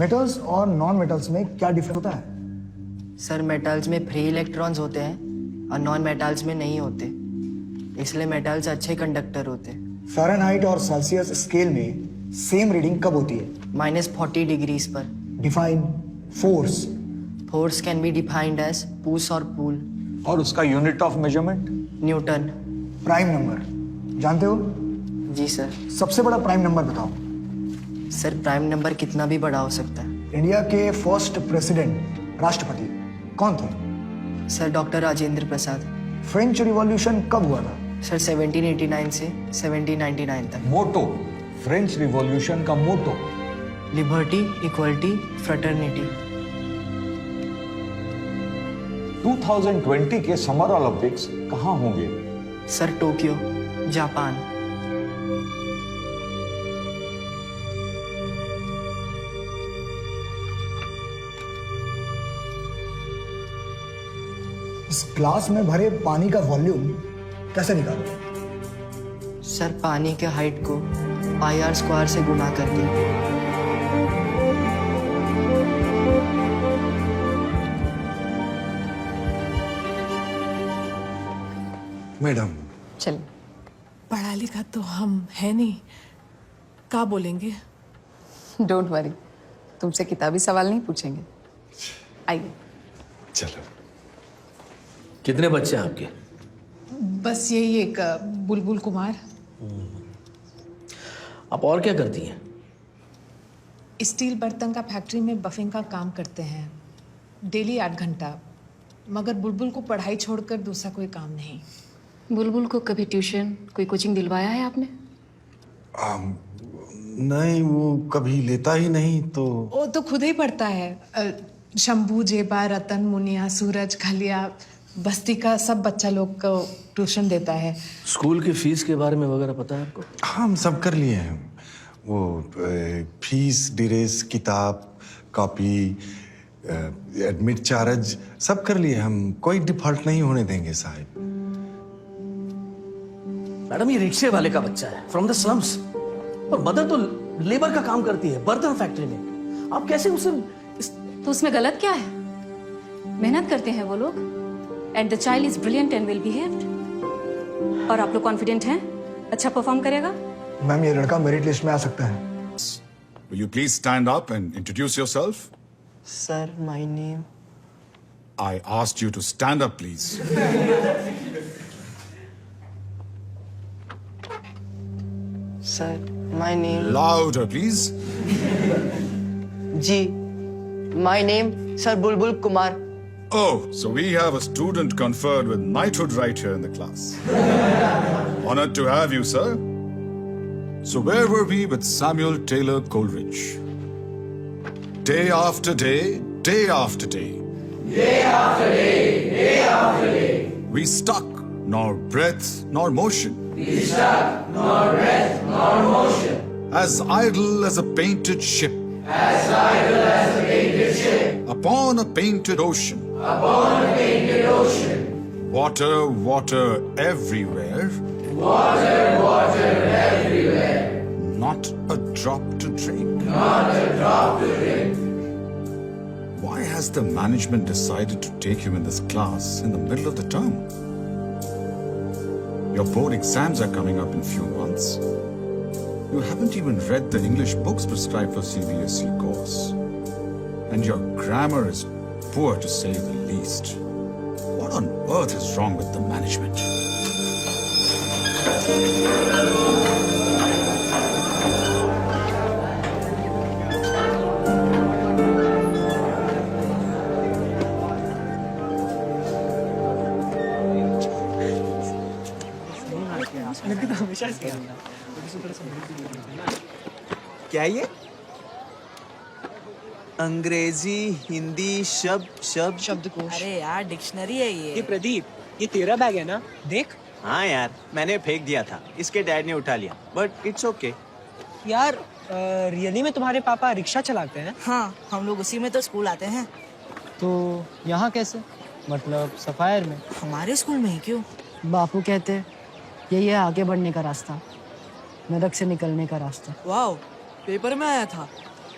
Metals और non metals में क्या डिफरेंस होता है? सर मेटल्स में फ्री इलेक्ट्रॉन्स होते हैं और नॉन मेटल्स में नहीं होते, इसलिए मेटल्स अच्छे कंडक्टर होते हैं। फ़ारेनहाइट और सेल्सियस स्केल में सेम रीडिंग कब होती है? -40 डिग्रीज पर। Define force. Force can be defined as push और पुल। और उसका unit of measurement? Newton. Prime number जानते हो? जी सर। सबसे बड़ा प्राइम नंबर बताओ। सर प्राइम नंबर कितना भी बड़ा हो सकता है। इंडिया के फर्स्ट प्रेसिडेंट राष्ट्रपति कौन थे? Sir doctor Rajendra Prasad. French revolution कब हुआ था? सर 1789 से 1799 तक। मोटो, फ्रेंच रिवॉल्यूशन का मोटो? Liberty, equality, fraternity. 2020 के समर ओलंपिक्स कहाँ होंगे? Sir Tokyo, Japan. इस ग्लास में भरे पानी का वॉल्यूम कैसे निकालो? सर पानी के हाइट को πr² से गुणा करके। मैडम चल। पढ़ा लिखा तो हम है नहीं, क्या बोलेंगे? डोंट वरी, तुमसे किताबी सवाल नहीं पूछेंगे। आइए। चलो। कितने बच्चे हैं आपके? बस यही एक बुलबुल कुमार। आप और क्या करती हैं? स्टील बर्तन का फैक्ट्री में बफिंग का काम करते हैं, डेली 8 घंटा। मगर बुलबुल को पढ़ाई छोड़कर दूसरा कोई काम नहीं। बुलबुल को कभी ट्यूशन, कोई कोचिंग दिलवाया है आपने? नहीं, वो कभी लेता ही नहीं। तो वो तो खुद ही पढ़ता है। शंभू, जेबा, रतन, मुनिया, सूरज, खलिया, बस्ती का सब बच्चा लोग को ट्यूशन देता है। स्कूल की फीस के बारे में वगैरह पता है आपको? हम सब कर लिए हैं। वो फीस, ड्रेस, किताब, कॉपी, एडमिट चार्ज सब कर लिए हम। कोई डिफॉल्ट नहीं होने देंगे साहब। मैडम ये रिक्शे वाले का बच्चा है, फ्रॉम द स्लम्स, और मदर तो लेबर का काम करती है बर्तन फैक्ट्री में। आप कैसे उसे तो उसमें गलत क्या है? मेहनत करते हैं वो लोग, and the child is brilliant and well behaved. और आप लोग कॉन्फिडेंट हैं अच्छा परफॉर्म करेगा? मैम ये लड़का मेरिट लिस्ट में आ सकता है। Will you please stand up and introduce yourself? Sir my name. I asked you to stand up, please. Sir my name. Louder, please. जी my name sir Bulbul Kumar. Oh, so we have a student conferred with knighthood right here in the class. Honored to have you, sir. So where were we with Samuel Taylor Coleridge? Day after day, day after day. Day after day, day after day. We stuck, nor breath, nor motion. We stuck, nor breath, nor motion. As idle as a painted ship. As idle as a painted ship. Upon a painted ocean. Upon a painted ocean. Water, water everywhere. Water, water everywhere. Not a drop to drink. Not a drop to drink. Why has the management decided to take you in this class in the middle of the term? Your board exams are coming up in few months. You haven't even read the English books prescribed for CBSE course. And your grammar is poor to say the least. What on earth is wrong with the management? क्या ये? अंग्रेजी, हिंदी, शब्दकोश। अरे यार dictionary है ये प्रदीप, ये तेरा बैग है ना? देख। हाँ यार, मैंने फेंक दिया था, इसके डैड ने उठा लिया, बट इट्स ओके। यार रियली में तुम्हारे पापा रिक्शा चलाते हैं? हाँ, हम लोग उसी में तो स्कूल आते हैं। तो यहाँ कैसे? मतलब सफायर में? हमारे स्कूल में ही क्यों? बापू कहते यही है आगे बढ़ने का रास्ता, नरक से निकलने का रास्ता। वाह, पेपर में आया था।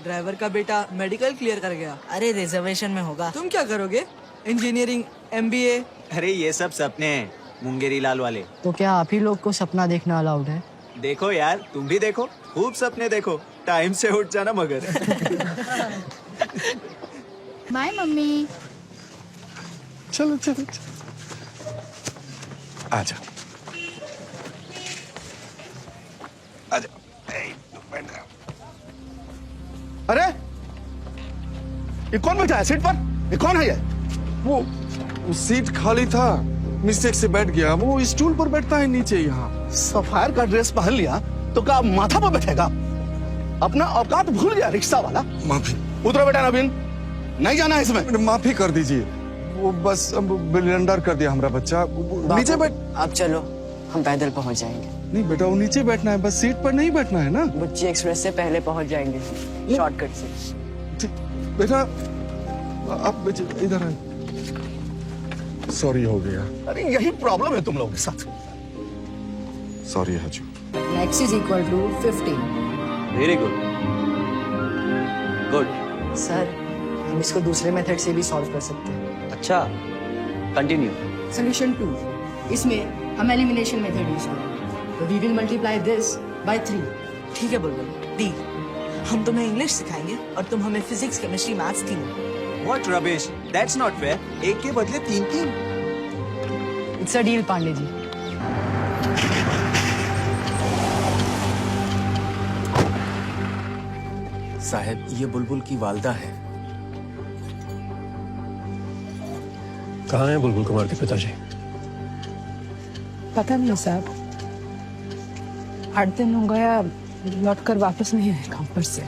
ड्राइवर का बेटा मेडिकल क्लियर कर गया। अरे रिजर्वेशन में होगा। तुम क्या करोगे? Engineering, MBA? अरे ये सब सपने हैं, मुंगेरी लाल वाले। तो क्या आप ही लोग को सपना देखना अलाउड है? देखो यार, तुम भी देखो, खूब सपने देखो, टाइम से उठ जाना मगर। Bye mummy. चलो चलो चलो आजा आजा। अरे ये कौन बैठा है सीट पर? ये कौन है ये? वो सीट खाली था, मिस्टेक से बैठ गया। वो स्टूल पर बैठता है नीचे यहाँ। सफायर का ड्रेस पहन लिया तो क्या माथा पर बैठेगा? अपना औकात भूल गया रिक्शा वाला। माफी। उतरो बेटा नवीन, नहीं जाना है इसमें। माफी कर दीजिए, वो बस ब्लंडर कर दिया हमारा बच्चा। नीचे बैठ। आप चलो, हम पैदल पहुंच जाएंगे। नहीं बेटा, वो नीचे बैठना है, बस सीट पर नहीं बैठना है ना। बुच्ची एक्सप्रेस से पहले पहुंच जाएंगे, शॉर्टकट से। ठीक, बेटा आप इधर आए। सॉरी हो गया। अरे यही प्रॉब्लम है तुम लोगों के साथ। सॉरी हजू। X is equal to 15। Very good good. Sir, हम इसको दूसरे मेथड से भी सॉल्व कर सकते हैं। अच्छा, कंटिन्यू। सोल्यूशन 2, इसमें हम एलिमिनेशन मेथड यूज करेंगे। तो we will multiply this by 3। ठीक है बुलबुल, डी। हम तुम्हें इंग्लिश सिखाएंगे और तुम हमें फिजिक्स, केमिस्ट्री, मैथ्स तीनों। What rubbish? That's not fair. एक के बदले 3-3। It's a deal Pandey ji. साहब, ये बुलबुल की वालदा है। कहाँ हैं बुलबुल कुमार के पिताजी? पता नहीं साहब, 8 दिन हो गया, लौट कर वापस नहीं आए काम पर से।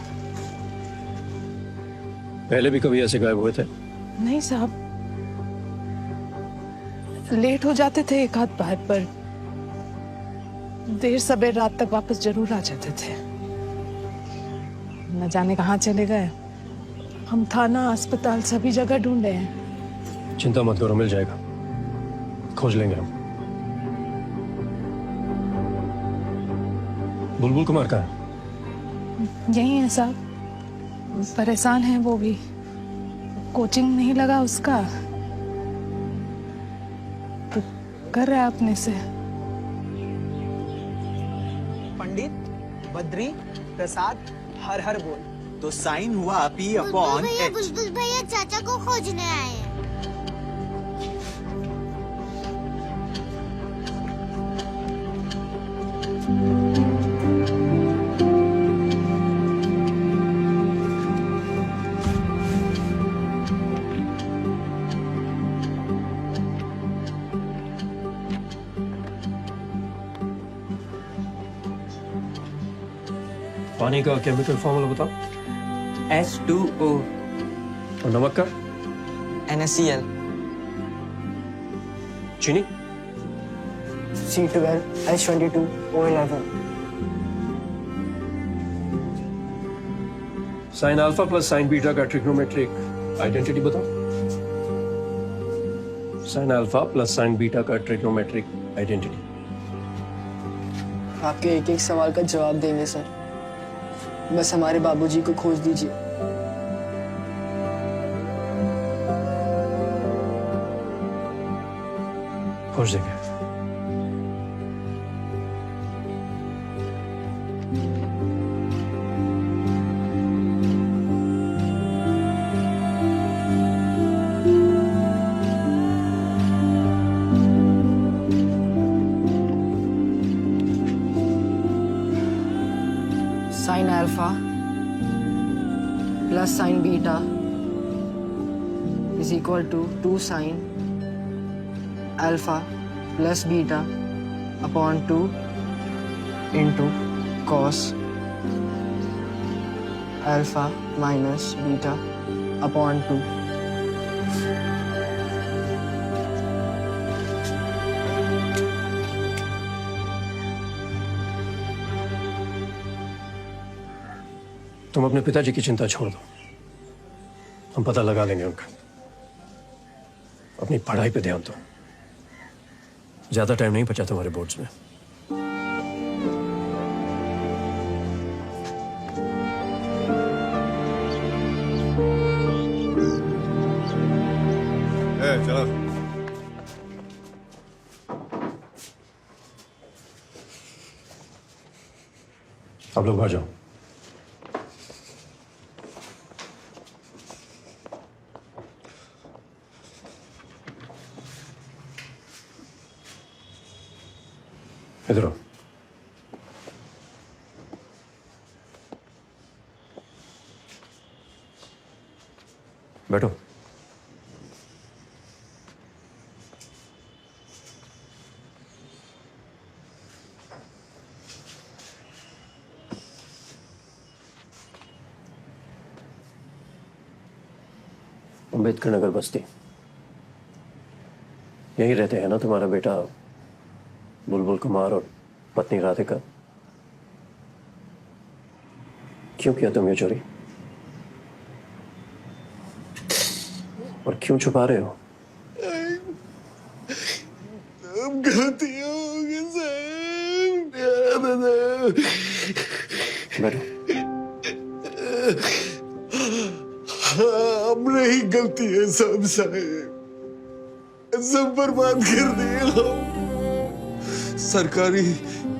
पहले भी कभी ऐसे गायब हुए थे? नहीं साहब, लेट हो जाते थे एक आध बार, पर देर सबेर रात तक वापस जरूर आ जाते थे। न जाने कहाँ चले गए। हम थाना, अस्पताल सभी जगह ढूंढे हैं। चिंता मत करो, मिल जाएगा, खोज लेंगे हम। बुलबुल कुमार कहाँ है? यही है साहब, परेशान है वो भी। कोचिंग नहीं लगा उसका, तो कर रहा है अपने से। पंडित, बद्री, प्रसाद, हर हर बोल। तो साइन हुआ P अपॉन H। बुलबुल भैया चाचा को खोजने आए हैं। पानी का केमिकल फॉर्मूला बताओ। H2O। और नमक का? NaCl। चीनी? C12, H22, O11। Sign alpha plus sine beta का ट्रिग्नोमेट्रिक आइडेंटिटी बताओ। Sign alpha plus sine beta का ट्रिग्नोमेट्रिक आइडेंटिटी। आपके एक एक सवाल का जवाब देंगे सर, बस हमारे बाबूजी को खोज दीजिए। खोज देंगे। Sine alpha plus sine beta is equal to 2 sine alpha plus beta upon 2 into cos alpha minus beta upon 2। तुम अपने पिताजी की चिंता छोड़ दो, हम पता लगा लेंगे उनका। अपनी पढ़ाई पे ध्यान दो, ज्यादा टाइम नहीं बचा तुम्हारे बोर्ड्स में। चलो। आप लोग आ जाओ। इधर आओ। बैठो। अम्बेडकर नगर बस्ती, यही रहते हैं ना तुम्हारा बेटा बुलबुल कुमार और पत्नी राधिका? क्यों किया तुम ये चोरी और क्यों छुपा रहे हो? गलती हो गई साहब। बैठो। हमने ही गलती है सब साहब, सब बर्बाद कर दिए हम। सरकारी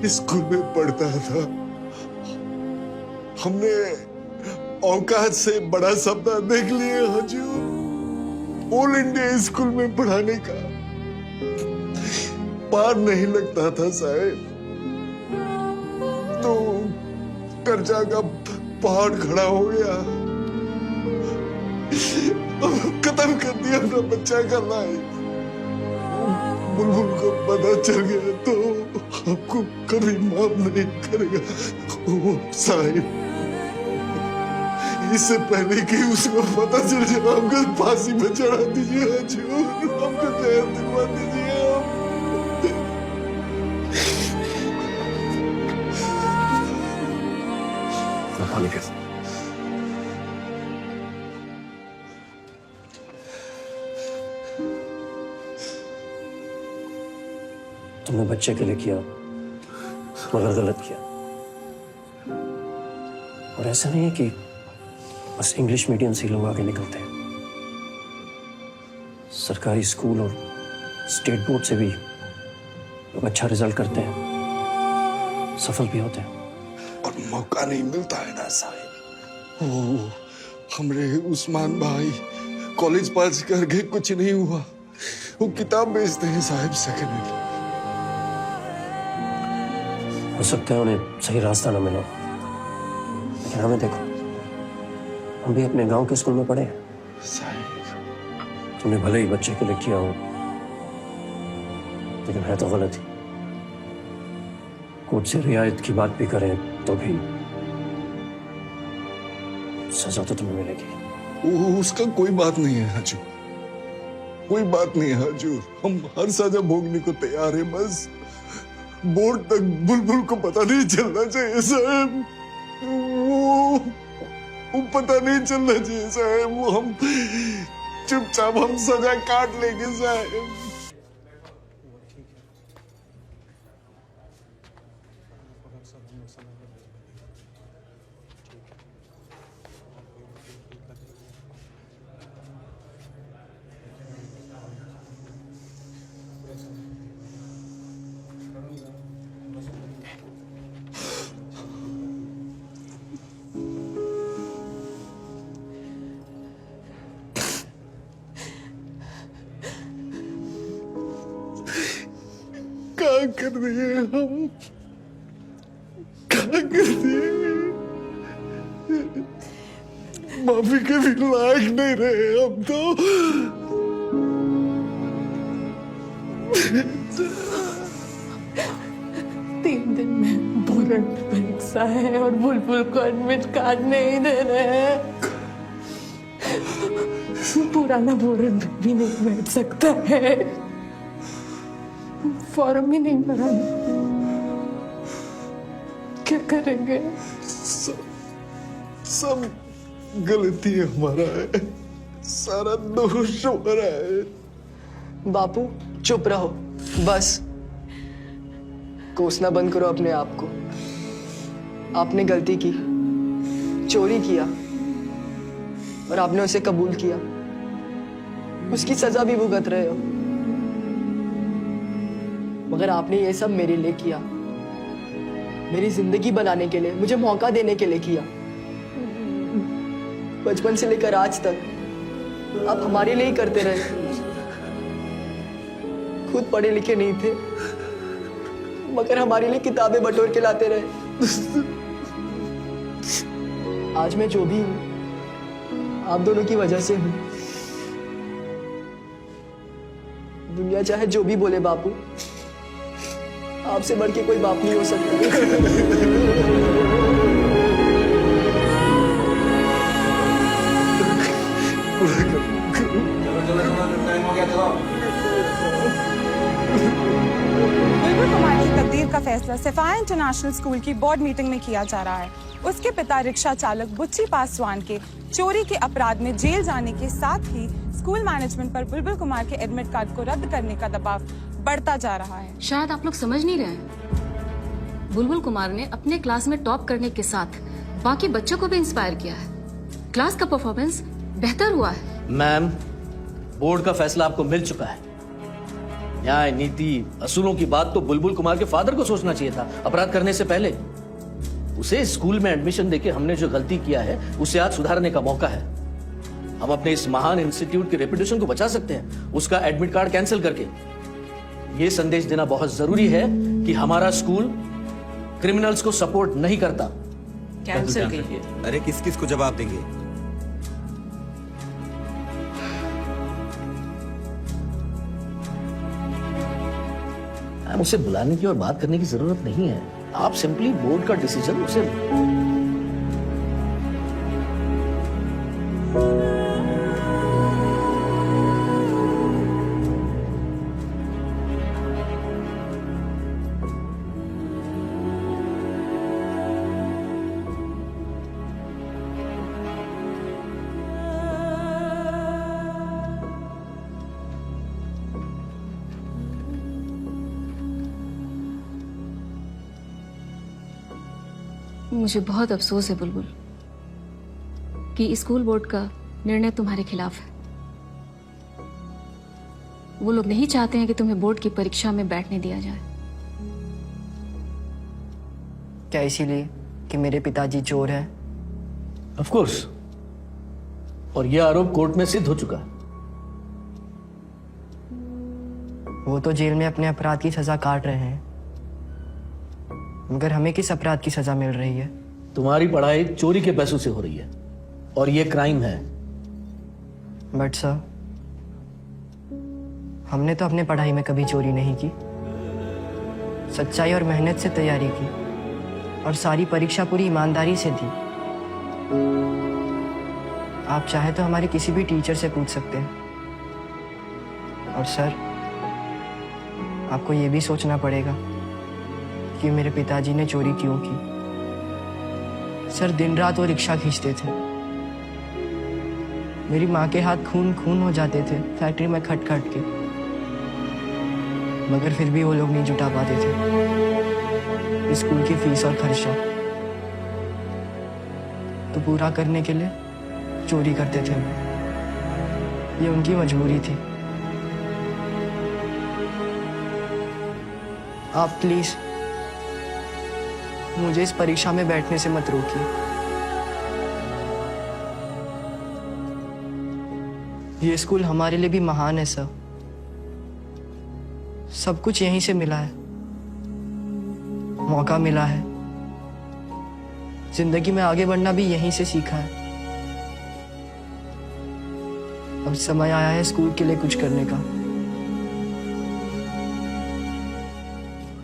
स्कूल में पढ़ता था, हमने औकात से बड़ा सपना देख लिया हजूर। ऑल इंडिया स्कूल में पढ़ाने का पार नहीं लगता था साहब, तो कर्जा का पहाड़ खड़ा हो गया। खत्म कर दिया अपना बच्चा का लाइफ। बुलबुल को पता चल गया तो आपको कभी माफ नहीं करेगा वो साहिब। इससे पहले कि उसको पता चल जाए हमको फांसी में चढ़ा दीजिए हजूर, हमको जहर दिलवा दीजिए। पानी पियो। तुमने बच्चे के लिए किया मगर गलत किया। और ऐसा नहीं है कि बस इंग्लिश मीडियम से लोग आगे निकलते हैं, सरकारी स्कूल और स्टेट बोर्ड से भी लोग अच्छा रिजल्ट करते हैं, सफल भी होते हैं। और मौका नहीं मिलता है ना साहिब। ओ हमरे उस्मान भाई कॉलेज पास करके कुछ नहीं हुआ, वो किताब बेचते हैं साहिब सेकेंड हैंड। हो सकता है उन्हें सही रास्ता ना मिला, लेकिन हमें देखो, हम भी अपने गांव के स्कूल में पढ़े साहिब। तुमने भले ही बच्चे के लिए किया हो, लेकिन है तो गलत ही। कोर्ट से रियायत की बात भी करें तो भी सजा तो तुम्हें मिलेगी। उसका कोई बात नहीं है हजूर, कोई बात नहीं है हजूर। हम हर सजा भोगने को तैयार है, बस बोर्ड तक बुलबुल को पता नहीं चलना चाहिए साहब। वो पता नहीं चलना चाहिए साहब। वो हम चुपचाप हम सजा काट लेंगे साहब। क्या कर रहे हैं हम, क्या कर रहे हैं? माफी के भी लायक नहीं रहे हम तो। तीन दिन में वारंट परीक्षा है और बुलबुल को एडमिट कार्ड नहीं दे रहे हैं। पुराना वारंट भी नहीं बैठ सकता है, फॉर्म ही नहीं भरा। क्या करेंगे? सब गलती हमारा है, सारा दोष हमारा है। बापू चुप रहो, बस कोसना बंद करो अपने आप को। आपने गलती की, चोरी किया और आपने उसे कबूल किया। उसकी सजा भी भुगत रहे हो, मगर आपने ये सब मेरे लिए किया, मेरी जिंदगी बनाने के लिए, मुझे मौका देने के लिए किया। बचपन से लेकर आज तक आप हमारे लिए ही करते रहे। खुद पढ़े लिखे नहीं थे, मगर हमारे लिए किताबें बटोर के लाते रहे। आज मैं जो भी हूं, आप दोनों की वजह से हूं। दुनिया चाहे जो भी बोले बापू, आपसे बढ़ के कोई बाप नहीं हो सकता। बुलबुल कुमार की तकदीर का फैसला सफाया इंटरनेशनल स्कूल की बोर्ड मीटिंग में किया जा रहा है। उसके पिता रिक्शा चालक बुच्ची पासवान के चोरी के अपराध में जेल जाने के साथ ही स्कूल मैनेजमेंट पर बुलबुल कुमार के एडमिट कार्ड को रद्द करने का दबाव बढ़ता जा रहा है। शायद आप लोग समझ नहीं रहे, बुलबुल कुमार ने अपने क्लास में टॉप करने के साथ बाकी बच्चों को भी इंस्पायर किया है। क्लास का परफॉर्मेंस बेहतर हुआ है। मैम, बोर्ड का फैसला आपको मिल चुका है। न्याय, नीति, असूलों की बात तो बुलबुल कुमार के फादर को सोचना चाहिए था अपराध करने से पहले। उसे स्कूल में एडमिशन देके हमने जो गलती किया है उसे आज सुधारने का मौका है। हम अपने इस महान इंस्टीट्यूट की रेपुटेशन को बचा सकते हैं उसका एडमिट कार्ड कैंसिल करके। यह संदेश देना बहुत जरूरी है कि हमारा स्कूल क्रिमिनल्स को सपोर्ट नहीं करता। कैंसिल कीजिए। अरे किस किस को जवाब देंगे? उसे बुलाने की और बात करने की जरूरत नहीं है। आप सिंपली बोर्ड का डिसीजन उसे मुझे बहुत अफसोस है बुलबुल कि स्कूल बोर्ड का निर्णय तुम्हारे खिलाफ है। वो लोग नहीं चाहते हैं कि तुम्हें बोर्ड की परीक्षा में बैठने दिया जाए। क्या इसीलिए कि मेरे पिताजी चोर हैं? ऑफ कोर्स, और यह आरोप कोर्ट में सिद्ध हो चुका है। वो तो जेल में अपने अपराध की सजा काट रहे हैं, मगर हमें किस अपराध की सजा मिल रही है? तुम्हारी पढ़ाई चोरी के पैसों से हो रही है और ये क्राइम है। बट सर, हमने तो अपने पढ़ाई में कभी चोरी नहीं की। सच्चाई और मेहनत से तैयारी की और सारी परीक्षा पूरी ईमानदारी से दी। आप चाहे तो हमारे किसी भी टीचर से पूछ सकते हैं। और सर, आपको ये भी सोचना पड़ेगा कि मेरे पिताजी ने चोरी क्यों की। सर, दिन रात वो रिक्शा खींचते थे। मेरी माँ के हाथ खून खून हो जाते थे फैक्ट्री में खट खट के, मगर फिर भी वो लोग नहीं जुटा पाते थे स्कूल की फीस और खर्चा। तो पूरा करने के लिए चोरी करते थे। ये उनकी मजबूरी थी। आप प्लीज मुझे इस परीक्षा में बैठने से मत रोकिए। ये स्कूल हमारे लिए भी महान है सर। सब कुछ यहीं से मिला है, मौका मिला है। जिंदगी में आगे बढ़ना भी यहीं से सीखा है। अब समय आया है स्कूल के लिए कुछ करने का।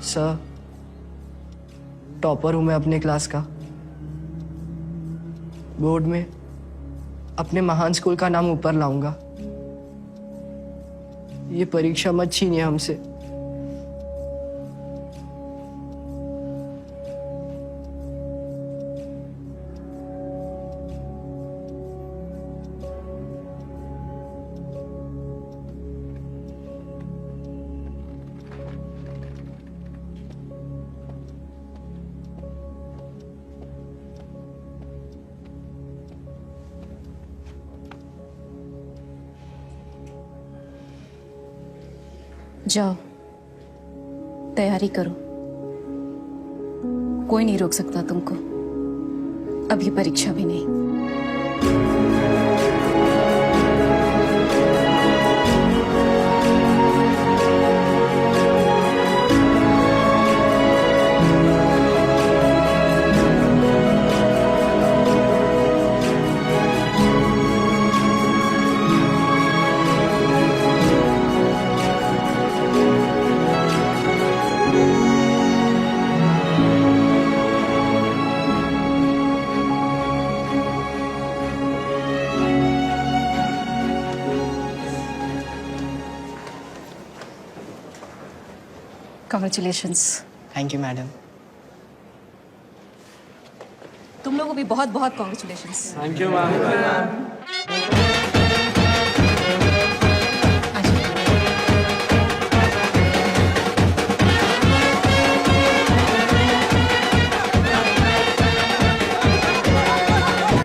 सर, टॉपर हूं मैं अपने क्लास का। बोर्ड में अपने महान स्कूल का नाम ऊपर लाऊंगा। ये परीक्षा मत छीनिए हमसे। जाओ, तैयारी करो, कोई नहीं रोक सकता तुमको, अभी परीक्षा भी नहीं। Congratulations. Thank you madam. तुम लोगों को भी बहुत बहुत कॉन्ग्रेचुलेशंस। Thank you ma'am.